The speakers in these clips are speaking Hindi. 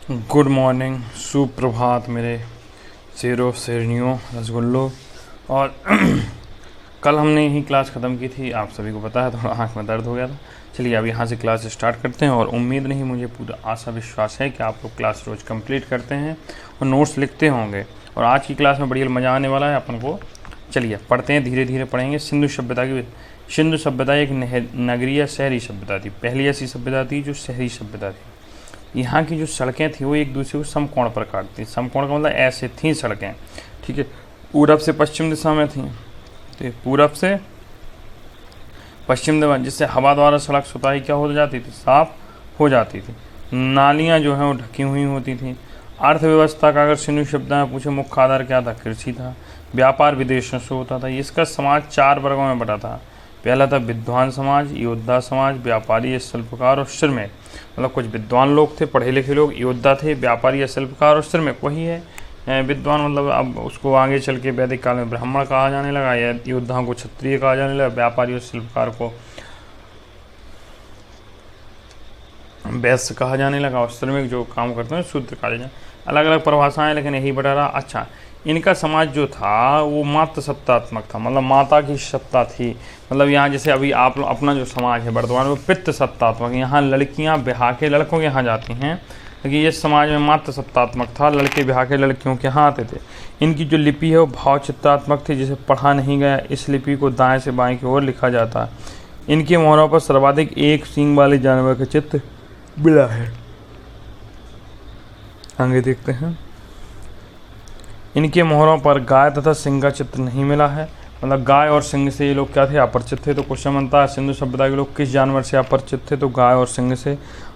गुड मॉर्निंग, सुप्रभात मेरे शेरों शेरनियों रसगुल्लों। और कल हमने यही क्लास ख़त्म की थी, आप सभी को पता है, थोड़ा आँख में दर्द हो गया था। चलिए अब यहाँ से क्लास स्टार्ट करते हैं और उम्मीद नहीं, मुझे पूरा आशा विश्वास है कि आप लोग क्लास रोज़ कंप्लीट करते हैं और नोट्स लिखते होंगे। और आज की क्लास में बढ़िया मज़ा आने वाला है अपन को। चलिए पढ़ते हैं, धीरे धीरे पढ़ेंगे। सिंधु सभ्यता एक नगरीय शहरी सभ्यता थी, पहली ऐसी सभ्यता थी जो शहरी सभ्यता थी। यहाँ की जो सड़कें थी वो एक दूसरे को समकोण पर काटती। समकोण का मतलब ऐसे थी सड़कें, ठीक है, पूरब से पश्चिम दिशा में थी। तो पूरब से पश्चिम दिशा, जिससे हवा द्वारा सड़क सुताई क्या हो जाती थी, साफ हो जाती थी। नालियाँ जो हैं वो ढकी हुई होती थी। अर्थव्यवस्था का अगर सिंधु सभ्यता में पूछे मुख्य आधार क्या था, कृषि था। व्यापार विदेशों से होता था। इसका समाज 4 वर्गों में बटा था। पहला था विद्वान समाज, योद्धा समाज, व्यापारी, शिल्पकार और श्रमिक। मतलब कुछ विद्वान लोग थे, पढ़े लिखे लोग, योद्धा थे, व्यापारी या शिल्पकार और श्रमिक। वही है विद्वान, मतलब अब उसको आगे चल के वैदिक काल में ब्राह्मण कहा जाने लगा, या योद्धाओं को क्षत्रिय कहा जाने लगा, व्यापारी और शिल्पकार को वैश्य कहा जाने लगा, और श्रमिक जो काम करते हैं शूद्र कहा जाने। अलग अलग परिभाषाएं, लेकिन यही बटा रहा। अच्छा, इनका समाज जो था वो मात्र सत्तात्मक था, मतलब माता की सत्ता थी। मतलब यहाँ जैसे अभी आप अपना जो समाज है वर्तमान में पितृ सत्तात्मक, यहाँ लड़कियाँ ब्याह के लड़कों के यहाँ जाती हैं, लेकिन ये समाज में मात्र सत्तात्मक था, लड़के ब्याह के लड़कियों के यहाँ आते थे। इनकी जो लिपि है वो भाव चित्रात्मक थी, जिसे पढ़ा नहीं गया इस लिपि को दाएँ से बाएँ की ओर लिखा जाता है। इनके मोहरों पर सर्वाधिक एक सींग वाले जानवर का चित्र मिला है। आगे देखते हैं। इनके मोहरों पर गाय तथा सिंह का चित्र नहीं मिला है। मतलब गाय और सिंह से ये लोग क्या थे, अपरिचित थे। तो क्वेश्चन बनता है सिंधु सभ्यता के लोग किस जानवर से अपरिचित थे, तो गाय और सिंह से।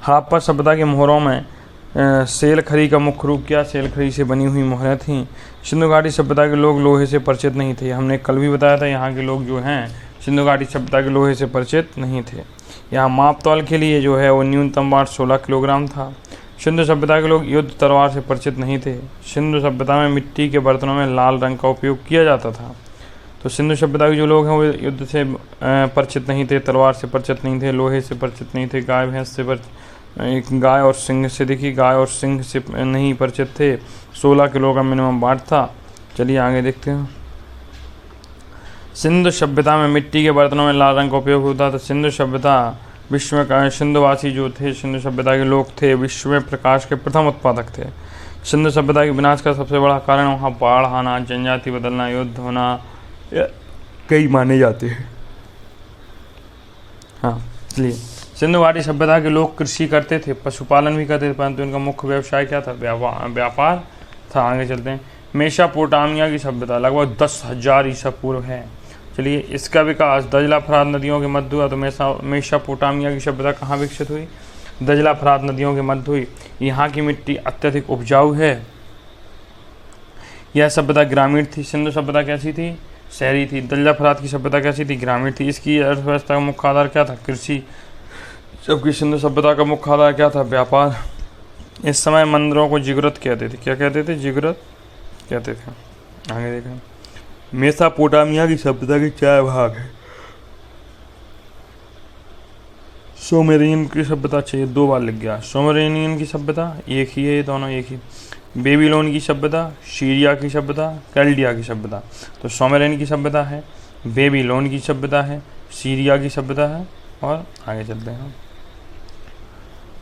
हड़प्पा सभ्यता के मोहरों में सेल खरी का मुख्य रूप क्या, सेल खरी से बनी हुई मोहरें थीं। सिंधु घाटी सभ्यता के लोग लोहे से परिचित नहीं थे। हमने कल भी बताया था, यहाँ के लोग जो हैं सिंधु घाटी सभ्यता के लोहे से परिचित नहीं थे। यहाँ माप तौल के लिए जो है वो न्यूनतम बार 16 किलोग्राम था। सिंधु सभ्यता के लोग युद्ध तलवार से परिचित नहीं थे। सिंधु सभ्यता में मिट्टी के बर्तनों में लाल रंग का उपयोग किया जाता था। तो सिंधु सभ्यता के जो लोग हैं वो युद्ध से परिचित नहीं थे, तलवार से परिचित नहीं थे, लोहे से परिचित नहीं थे, गाय भैंस से गाय और सिंह से, देखिए गाय और सिंह से नहीं परिचित थे। 16 किलो का मिनिमम बाट था। चलिए आगे देखते हैं। सिंधु सभ्यता में मिट्टी के बर्तनों में लाल रंग का उपयोग होता था। सिंधु सभ्यता विश्व में सिंधुवासी जो थे, सिंधु सभ्यता के लोग थे, विश्व में प्रकाश के प्रथम उत्पादक थे। सिंधु सभ्यता के विनाश का सबसे बड़ा कारण वहाँ बाढ़ आना, जनजाति बदलना, युद्ध होना कई माने जाते हैं। हाँ, चलिए। सिंधु घाटी सभ्यता के लोग कृषि करते थे, पशुपालन भी करते थे, परंतु इनका मुख्य व्यवसाय क्या था, व्यापार था। आगे चलते हैं। मेसोपोटामिया की सभ्यता लगभग 10,000 ईसा पूर्व है। चलिए, इसका विकास दजला फरात नदियों के मध्य हुआ। तो मेसोपोटामिया की सभ्यता कहाँ विकसित हुई, दजला फरात नदियों के मध्य हुई। यहाँ की मिट्टी अत्यधिक उपजाऊ है। यह सभ्यता ग्रामीण थी। सिंधु सभ्यता कैसी थी, शहरी थी। दजला फरात की सभ्यता कैसी थी, ग्रामीण थी। इसकी अर्थव्यवस्था का मुख्य आधार क्या था, कृषि। जबकि सिंधु सभ्यता का मुख्य आधार क्या था, व्यापार। इस समय मंदिरों को जिगरत कहते थे। क्या कहते थे, जिगरत कहते थे। आगे देखें। मेसोपोटामिया की सभ्यता के 4 भाग हैं। सुमेरियन की सभ्यता, चाहिए 2 बार लिख गया। सुमेरियन की सभ्यता एक ही है, ये दोनों एक ही। बेबीलोन की सभ्यता, सीरिया की सभ्यता, कैल्डिया की सभ्यता। तो सुमेरियन की सभ्यता है, बेबीलोन की सभ्यता है, सीरिया की सभ्यता है। और आगे चलते हैं।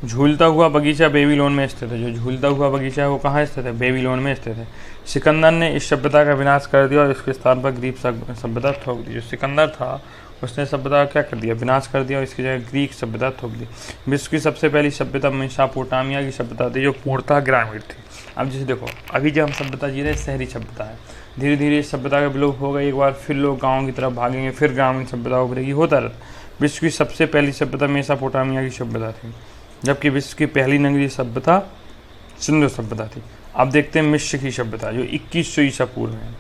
झूलता हुआ बगीचा बेबीलोन में स्थित है। जो झूलता हुआ बगीचा है वो कहाँ स्थित है, बेबीलोन में स्थित है। सिकंदर ने इस सभ्यता का विनाश कर दिया और इसके स्थान पर ग्रीक सभ्यता थोप दी। जो सिकंदर था उसने सभ्यता का क्या कर दिया, विनाश कर दिया, और इसकी जगह ग्रीक सभ्यता थोप दी। विश्व की सबसे पहली सभ्यता मेसोपोटामिया की सभ्यता थी, जो पूर्णतः ग्रामीण थी। अब जैसे देखो, अभी जो हम सभ्यता जी रहे शहरी सभ्यता है, धीरे धीरे इस सभ्यता का विलोप होगा। एक बार फिर लोग गाँव की तरफ भागेंगे, फिर ग्रामीण सभ्यता उभरेगी, होता रहता। विश्व की सबसे पहली सभ्यता मेसोपोटामिया की सभ्यता थी, जबकि विश्व की पहली नगरीय सभ्यता सिंधु सभ्यता थी। अब देखते हैं मिस्र की सभ्यता, जो 2100 ईसा पूर्व है।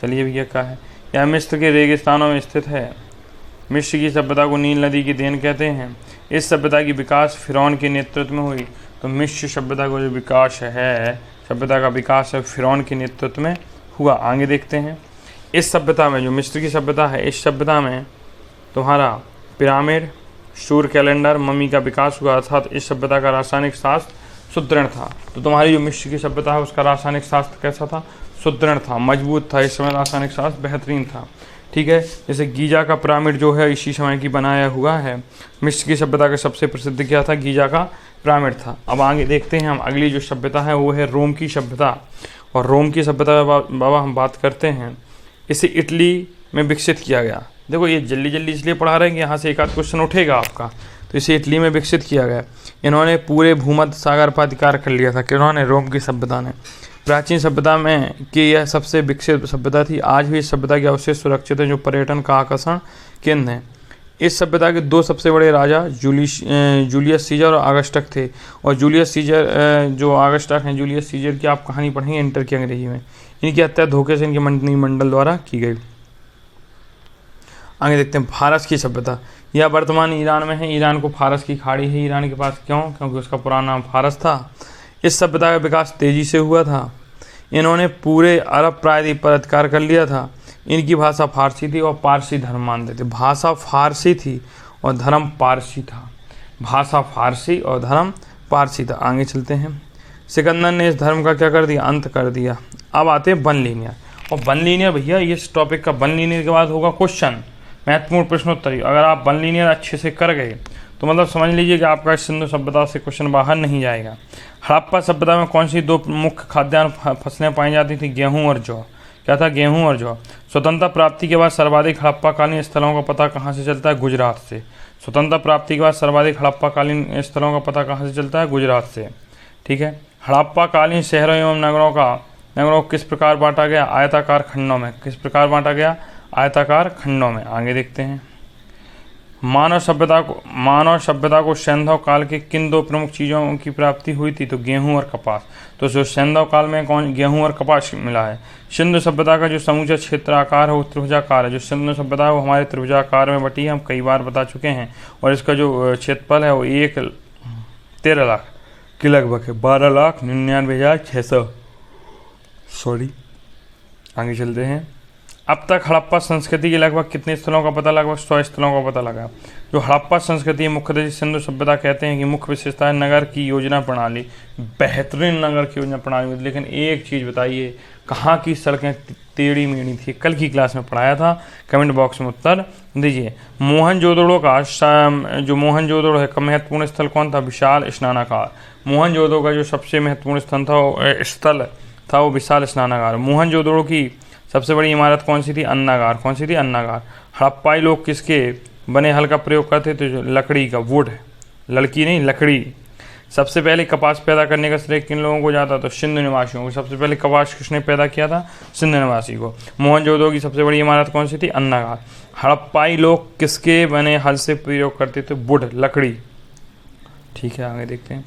चलिए भैया, क्या है, यह मिस्र के रेगिस्तानों में स्थित है। मिस्र की सभ्यता को नील नदी की देन कहते हैं। इस सभ्यता की विकास फिरौन के नेतृत्व में हुई। तो मिस्र सभ्यता का जो विकास है, सभ्यता का विकास है फिरौन के नेतृत्व में हुआ। आगे देखते हैं। इस सभ्यता में, जो मिस्र की सभ्यता है, इस सभ्यता में तुम्हारा पिरामिड, सूर्य कैलेंडर, मम्मी का विकास हुआ। अर्थात इस सभ्यता का रासायनिक शास्त्र सुदृढ़ था। तो तुम्हारी जो मिस्र की सभ्यता है उसका रासायनिक शास्त्र कैसा था? सुदृढ़ था, मजबूत था। इस समय रासायनिक शास्त्र बेहतरीन था। ठीक है, जैसे गीजा का पिरामिड जो है इसी समय की बनाया हुआ है। मिस्र की सभ्यता का सबसे प्रसिद्ध क्या था? गीजा का पिरामिड था। अब आगे देखते हैं हम, अगली जो सभ्यता है वो है रोम की सभ्यता। और रोम की सभ्यता बाबा हम बात करते हैं, इसे इटली में विकसित किया गया। देखो ये जल्दी जल्दी इसलिए पढ़ा रहे हैं कि यहाँ से एक आध क्वेश्चन उठेगा आपका। तो इसे इटली में विकसित किया गया। इन्होंने पूरे भूमध्य सागर पर अधिकार कर लिया था। किन्होंने? रोम की सभ्यता ने। प्राचीन सभ्यता में कि यह सबसे विकसित सभ्यता थी। आज भी इस सभ्यता के अवशेष सुरक्षित हैं जो पर्यटन का आकर्षण केंद्र हैं। इस सभ्यता के दो सबसे बड़े राजा जूलियस सीजर और आगस्टक थे। और जूलियस सीजर जो आगस्टक हैं, जूलियस सीजर की आप कहानी पढ़ेंगे इंटर की अंग्रेजी में। इनकी हत्या धोखे से इनके मंत्रिमंडल द्वारा की गई। आगे देखते हैं फारस की सभ्यता। यह वर्तमान ईरान में है। ईरान को फारस की खाड़ी है ईरान के पास। क्यों? क्योंकि उसका पुराना नाम फारस था। इस सभ्यता का विकास तेजी से हुआ था। इन्होंने पूरे अरब प्रायद्वीप पर अधिकार कर लिया था। इनकी भाषा फारसी थी और पारसी धर्म मानते थे। भाषा फारसी थी और धर्म पारसी था। भाषा फारसी और धर्म पारसी था। आगे चलते हैं। सिकंदर ने इस धर्म का क्या कर दिया? अंत कर दिया। अब आते हैं वन लीनियर। और वन लीनियर भैया इस टॉपिक का वन लीनियर के बाद होगा क्वेश्चन, महत्वपूर्ण प्रश्नोत्तरी। अगर आप वन लीनियर अच्छे से कर गए तो मतलब समझ लीजिए कि आपका इस सिंधु सभ्यता से क्वेश्चन बाहर नहीं जाएगा। हड़प्पा सभ्यता में कौन सी दो मुख्य खाद्यान्न फसलें पाई जाती थी? गेहूं और जौ। क्या था? गेहूं और जौ। स्वतंत्रता प्राप्ति के बाद सर्वाधिक हड़प्पाकालीन स्थलों का पता कहाँ से चलता है? गुजरात से। स्वतंत्रता प्राप्ति के बाद सर्वाधिक हड़प्पाकालीन स्थलों का पता कहाँ से चलता है? गुजरात से। ठीक है। हड़प्पाकालीन शहरों एवं नगरों को किस प्रकार बांटा गया? आयताकार खंडों में। किस प्रकार बांटा गया? आयताकार खंडों में। आगे देखते हैं। मानव सभ्यता को सैंधव काल के किन दो प्रमुख चीज़ों की प्राप्ति हुई थी? तो गेहूं और कपास। तो जो सैंधव काल में कौन? गेहूं और कपास मिला है। सिंधु सभ्यता का जो समूचा क्षेत्र आकार है वो त्रिभुजाकार है। जो सिंधु सभ्यता है वो हमारे त्रिभुजाकार में बटी है, हम कई बार बता चुके हैं। और इसका जो क्षेत्रफल है वो 13 लाख के लगभग है। 12,99,600। सॉरी, आगे चलते हैं। अब तक हड़प्पा संस्कृति के लगभग कितने स्थलों का पता? लगभग 100 स्थलों का पता लगा। जो हड़प्पा संस्कृति मुख्यतः सिंधु सभ्यता कहते हैं कि मुख्य विशेषता है नगर की योजना प्रणाली। बेहतरीन नगर की योजना प्रणाली। लेकिन एक चीज़ बताइए, कहाँ की सड़कें टेढ़ी मेढ़ी थी? कल की क्लास में पढ़ाया था, कमेंट बॉक्स में उत्तर दीजिए। मोहनजोदड़ो का जो मोहनजोदड़ो है का महत्वपूर्ण स्थल कौन था? विशाल स्नानागार। मोहनजोदड़ो का जो सबसे महत्वपूर्ण स्थल था वो विशाल स्नानागार। मोहनजोदड़ो की सबसे बड़ी इमारत कौन सी थी? अन्नागार। कौन सी थी? अन्नागार। हड़प्पाई लोग किसके बने हल का प्रयोग करते थे? जो लकड़ी का, वुड, लड़की नहीं लकड़ी। सबसे पहले कपास पैदा करने का श्रेय किन लोगों को जाता? तो सिंधु निवासियों को। सबसे पहले कपास किसने पैदा किया था? सिंधु निवासी को। मोहनजोदड़ो की सबसे बड़ी इमारत कौन सी थी? अन्नागार। हड़प्पाई लोग किसके बने हल से प्रयोग करते थे? वुड, लकड़ी। ठीक है, आगे देखते हैं।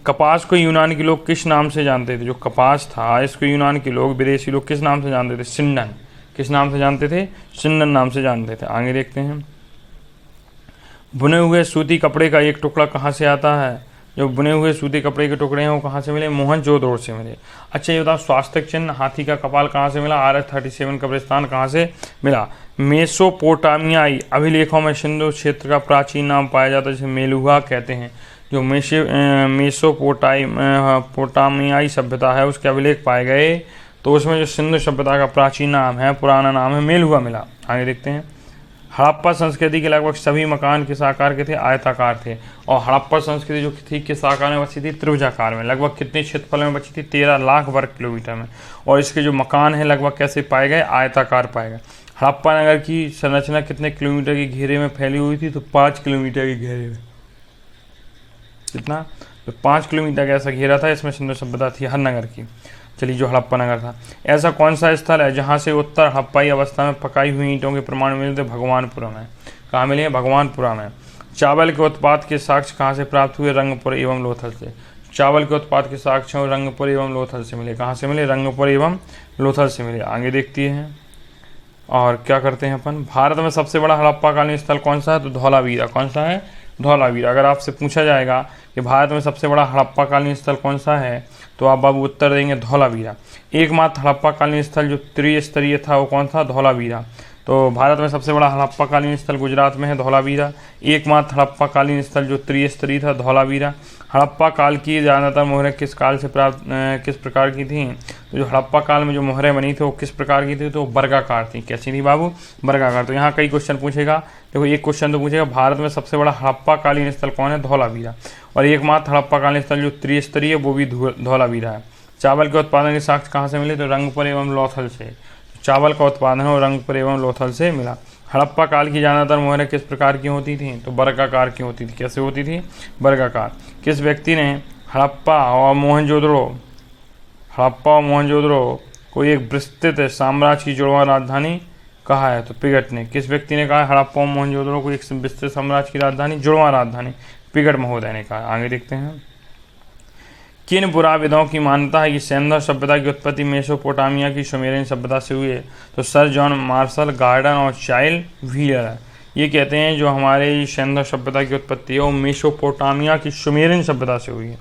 कपास को यूनान के लोग किस नाम से जानते थे? जो कपास था इसको यूनान के लोग, विदेशी लोग किस नाम से जानते थे? सिंडन। किस नाम से जानते थे? सिंडन नाम से जानते थे। आगे देखते हैं। बुने हुए सूती कपड़े का एक टुकड़ा कहाँ से आता है? जो बुने हुए सूती कपड़े के टुकड़े हैं वो कहाँ से मिले? मोहनजोदड़ो से मिले। अच्छा ये बताओ, स्वास्थ्य चिन्ह हाथी का कपाल कहाँ से मिला? RS-37 कब्रिस्तान कहाँ से मिला? मेसोपोटामियाई अभिलेखों में सिंधु क्षेत्र का प्राचीन नाम पाया जाता है जिसे मेलुहा कहते हैं। जो मेसोपोटामियाई सभ्यता है उसके अभिलेख पाए गए तो उसमें जो सिंधु सभ्यता का प्राचीन नाम है, पुराना नाम है, मेलुहा मिला। आगे देखते हैं। हड़प्पा संस्कृति के लगभग सभी मकान किस आकार के थे? आयताकार थे। और हड़प्पा संस्कृति जो थी किस आकार में बची थी? त्रिभुजाकार में। लगभग कितने क्षेत्रफल में बची थी? 13 लाख वर्ग किलोमीटर में। और इसके जो मकान है लगभग कैसे पाए गए? आयताकार पाए गए। हड़प्पा नगर की संरचना कितने किलोमीटर के घेरे में फैली हुई थी? तो 5 किलोमीटर के घेरे में। कितना? तो 5 किलोमीटर का ऐसा घेरा था, इसमें सिंधु सभ्यता थी हर नगर की। चलिए, जो हड़प्पा नगर था। ऐसा कौन सा स्थल है जहाँ से उत्तर हड़प्पाई अवस्था में पकाई हुई ईंटों के प्रमाण मिले थे? भगवानपुरा में। कहाँ मिले हैं? भगवानपुरा में। चावल के उत्पाद के साक्ष्य कहाँ से प्राप्त हुए? रंगपुर एवं लोथल से। चावल के उत्पाद के साक्ष्य रंगपुर एवं लोथल से मिले। कहाँ से मिले? रंगपुर एवं लोथल से मिले। आगे देखती हैं और क्या करते हैं अपन। भारत में सबसे बड़ा हड़प्पाकालीन स्थल कौन सा है? तो धौलावीरा। कौन सा है? धौलावीरा। अगर आपसे पूछा जाएगा कि भारत में सबसे बड़ा हड़प्पाकालीन स्थल कौन सा है तो आप बाबू उत्तर देंगे धौलावीरा। एकमात्र हड़प्पाकालीन स्थल जो त्रिस्तरीय था वो कौन था? धौलावीरा। तो भारत में सबसे बड़ा हड़प्पाकालीन स्थल गुजरात में है धौलावीरा। एकमात्र हड़प्पाकालीन स्थल जो त्रिस्तरीय था धौलावीरा। हड़प्पा काल की ज़्यादातर मोहरें किस काल से प्राप्त किस प्रकार की थी? तो जो हड़प्पा काल में जो मोहरें बनी थी वो किस प्रकार की थी? तो वर्गाकार थी। कैसी थी बाबू? वर्गाकार। तो यहाँ कई क्वेश्चन पूछेगा। देखो एक क्वेश्चन तो पूछेगा भारत में सबसे बड़ा हड़प्पाकालीन स्थल कौन है? धौलावीरा। और एकमात्र हड़प्पाकालीन स्थल जो त्रिस्तरीय वो भी धौलावीरा है। चावल के उत्पादन के साक्ष्य कहाँ से मिले? तो रंगपुर एवं लोथल से। चावल का उत्पादन है रंगपुर एवं लोथल से मिला। हड़प्पा काल की ज़्यादातर मोहरें किस प्रकार की होती थी? तो वर्गाकार की होती थी। कैसे होती थी? वर्गाकार। किस व्यक्ति ने हड़प्पा और मोहनजोदड़ो को एक विस्तृत साम्राज्य की जुड़वां राजधानी कहा है? तो पिगट ने। किस व्यक्ति ने कहा हड़प्पा और मोहनजोदड़ो को एक विस्तृत साम्राज्य की राजधानी, जुड़वां राजधानी? पिगट महोदय ने कहा। आगे देखते हैं। किन पुराविदों की मान्यता है कि सिंधु सभ्यता की उत्पत्ति मेसोपोटामिया की सुमेरियन सभ्यता से हुई है? तो सर जॉन मार्शल, गार्डन और चाइल्ड व्हीलर ये कहते हैं जो हमारे सिंधु सभ्यता की उत्पत्ति है वो मेसोपोटामिया की सुमेरियन सभ्यता से हुई है।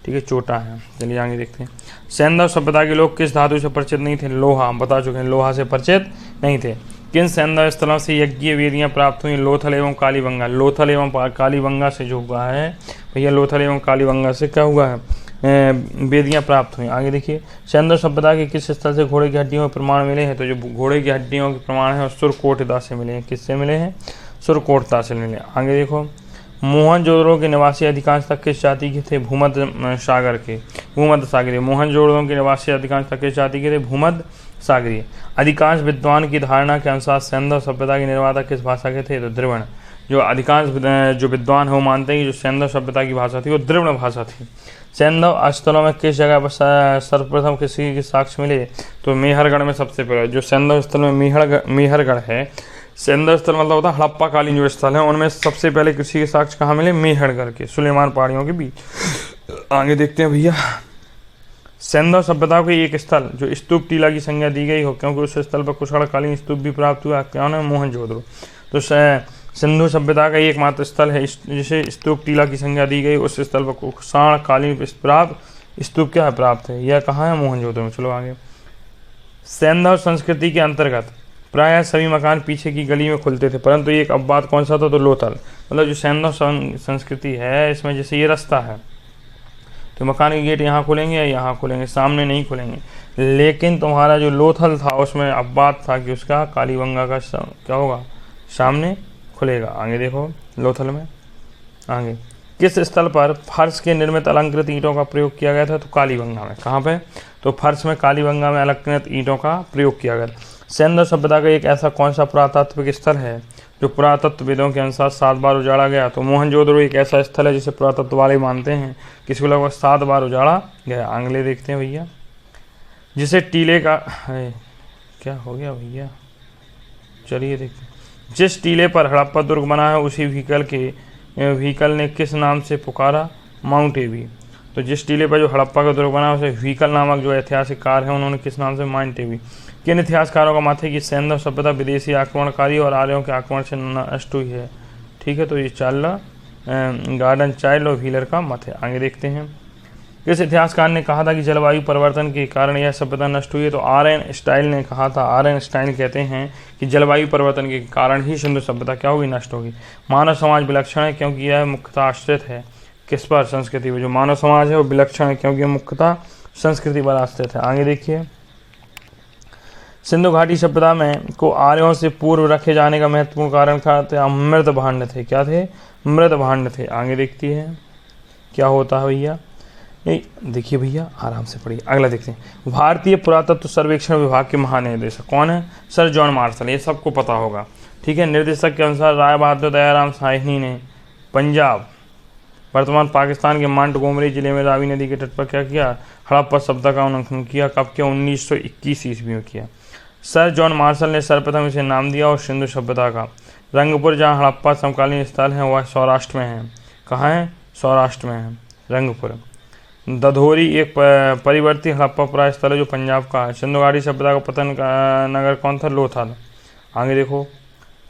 ठीक है, छोटा है। चलिए आगे देखते हैं। सिंधु सभ्यता के लोग किस धातु से परिचित नहीं थे? लोहा। बता चुके हैं, लोहा से परिचित नहीं थे। किन सिंधु स्थलों से यज्ञ वेदियाँ प्राप्त हुई? लोथल एवं कालीबंगा। लोथल एवं कालीबंगा से जो हुआ है भैया, लोथल एवं कालीबंगा से क्या हुआ है? वेदियाँ प्राप्त हुई। आगे देखिए। सिंधु सभ्यता के किस स्थल से घोड़े की हड्डियों के प्रमाण मिले हैं? तो जो घोड़े की हड्डियों के प्रमाण है सुरकोटदा से मिले हैं। किससे मिले हैं? सुरकोटदा से मिले। आगे देखो। मोहनजोदड़ो के निवासी अधिकांश तक किस जाति के थे? भूमध्य सागरीय। मोहनजोदड़ो के निवासी अधिकांश तक किस जाति के थे? भूमध्य सागरीय। अधिकांश विद्वान की धारणा के अनुसार सिंधु सभ्यता के निर्माता किस भाषा के थे? तो द्रविड़। जो अधिकांश जो विद्वान है वो मानते हैं कि जो सिंधु सभ्यता की भाषा थी वो द्रविड़ भाषा थी। सिंधु स्थलों में किस जगह पर सर्वप्रथम किसी के साक्ष्य मिले? तो मेहरगढ़ में सबसे पहले। जो सिंधु स्थल में मेहरगढ़ है, सिंधु स्थल मतलब होता है हड़प्पाकालीन जो स्थल है उनमें सबसे पहले कृषि के साक्ष्य कहाँ मिले? मेहरगढ़ के सुलेमान पहाड़ियों के बीच। आगे देखते हैं भैया। सिंधु सभ्यता को एक स्थल जो स्तूप टीला की संज्ञा दी गई हो क्योंकि उस स्थल पर कुशलकालीन स्तूप भी प्राप्त हुआ। कौन है? मोहनजोदड़ो। तो सिंधु सभ्यता का एकमात्र स्थल है जिसे स्तूप टीला की संज्ञा दी गई, उस स्थल पर कुशलकालीन स्तूप क्या है? प्राप्त है। यह कहाँ है? मोहनजोदड़ो में। चलो आगे। सिंधु संस्कृति के अंतर्गत प्रायः सभी मकान पीछे की गली में खुलते थे, परंतु एक अपवाद कौन सा था? तो लोथल। मतलब जो सिंधु संस्कृति है इसमें जैसे ये रास्ता है तो मकान के गेट यहाँ खुलेंगे या यहाँ खुलेंगे, सामने नहीं खुलेंगे। लेकिन तुम्हारा जो लोथल था उसमें अपवाद था कि उसका कालीबंगा का क्या होगा? सामने खुलेगा। आगे देखो। लोथल में आगे किस स्थल पर फर्श के निर्मित अलंकृत ईंटों का प्रयोग किया गया था? तो कालीबंगा में। कहाँ पे? तो फर्श में कालीबंगा में अलंकृत ईंटों का प्रयोग किया गया। सिंधु सभ्यता का एक ऐसा कौन सा पुरातात्विक स्थल है जो पुरातत्वविदों के अनुसार 7 बार उजाड़ा गया? तो मोहनजोदड़ो एक ऐसा स्थल है जिसे पुरातत्व वाले मानते हैं किसी लगभग 7 बार उजाड़ा गया। आंगले देखते हैं भैया। जिसे टीले का क्या हो गया भैया? चलिए देखते हैं। जिस टीले पर हड़प्पा दुर्ग बना है उसी व्हीकल ने किस नाम से पुकारा? Mound A B. तो जिस टीले पर जो हड़प्पा का दुर्ग बना है उसे व्हीकल नामक जो ऐतिहासिक कार है उन्होंने किस नाम से? Mound A B. किन इतिहासकारों का मत है कि सिंधु सभ्यता विदेशी आक्रमणकारी और आर्यों के आक्रमण से नष्ट हुई है? ठीक है, तो ये गार्डन, चाइल्ड और व्हीलर का मत है। आगे देखते हैं। किस इतिहासकार ने कहा था कि जलवायु परिवर्तन के कारण यह सभ्यता नष्ट हुई है? तो आर.एन. स्टाइल ने कहा था। आर.एन. स्टाइल कहते हैं कि जलवायु परिवर्तन के कारण ही सिंधु सभ्यता क्या होगी? नष्ट होगी। मानव समाज विलक्षण है क्योंकि यह मुख्यतः आश्रित है किस पर? संस्कृति पर। जो मानव समाज है वो विलक्षण है क्योंकि यह मुख्यतः संस्कृति पर आश्रित है। आगे देखिए। सिंधु घाटी सभ्यता में को आर्यों से पूर्व रखे जाने का महत्वपूर्ण कारण क्या थे? मृत भांड थे। क्या थे? मृत भांड थे। आगे देखती है क्या होता है भैया। नहीं देखिए भैया, आराम से पढ़िए। अगला देखते हैं। भारतीय पुरातत्व सर्वेक्षण विभाग के महानिदेशक कौन है? Sir John Marshall. ये सबको पता होगा। ठीक है। निर्देशक के अनुसार राय बहादुर दयाराम साहनी ने पंजाब वर्तमान पाकिस्तान के मोंटगोमरी जिले में रावी नदी के तट पर क्या किया? हड़प्पा सभ्यता का उल्लंघन किया। कब किया? 1921 ईस्वी में किया। सर जॉन मार्शल ने सर्वप्रथम इसे नाम दिया और सिंधु सभ्यता का। रंगपुर जहाँ हड़प्पा समकालीन स्थल है वह सौराष्ट्र में है। कहाँ है? सौराष्ट्र में है रंगपुर। दधोरी एक परिवर्ती हड़प्पा पुरा स्थल है जो पंजाब का है। सिंधु घाटी सभ्यता का पतन का नगर कौन था? लोथल। आगे देखो।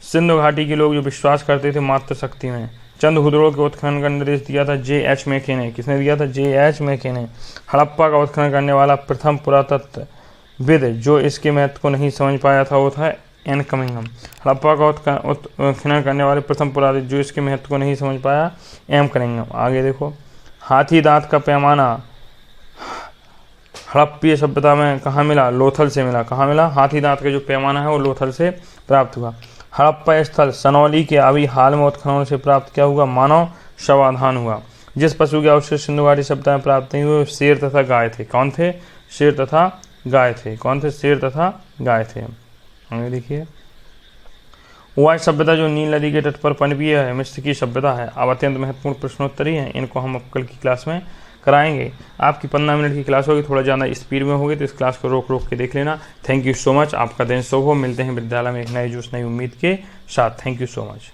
सिंधु घाटी के लोग जो विश्वास करते थे मातृशक्ति में, चंद हुदड़ों के उत्खनन का निर्देश दिया था J.H. मैके ने। किसने दिया था? J.H. मैके ने। हड़प्पा का उत्खनन करने वाला प्रथम पुरातत्वविद जो इसके महत्व को नहीं समझ पाया था वो था एन कमिंगम। हड़प्पा का उत्खनन करने वाले प्रथम पुरातत्व जो इसके महत्व को नहीं समझ पाया, एम कनिंगम। आगे देखो, हाथी दांत का पैमाना हड़प्पीय सभ्यता में कहाँ मिला? लोथल से मिला। कहाँ मिला? हाथी दांत का जो पैमाना है वो लोथल से प्राप्त हुआ। हड़प्पा स्थल सनौली के अभी हाल में उत्खनन से प्राप्त क्या हुआ? मानव शवाधान हुआ। जिस पशु के अवशेष सिंधु घाटी सभ्यता में प्राप्त नहीं हुए शेर तथा गाय थे। कौन थे? शेर तथा गाय थे। कौन थे? शेर तथा गाय थे। आगे देखिए, वाय सभ्यता जो नील नदी के तट पर पनपी है, मिस्र की सभ्यता है। अब अत्यंत महत्वपूर्ण प्रश्नोत्तरी हैं, इनको हम अब कल की क्लास में कराएंगे। आपकी 15 मिनट की क्लास होगी, थोड़ा ज़्यादा स्पीड में होगी तो इस क्लास को रोक रोक के देख लेना। Thank you so much. आपका दिन शुभ हो। मिलते हैं विद्यालय में एक नई जोश नई उम्मीद के साथ। Thank you so much.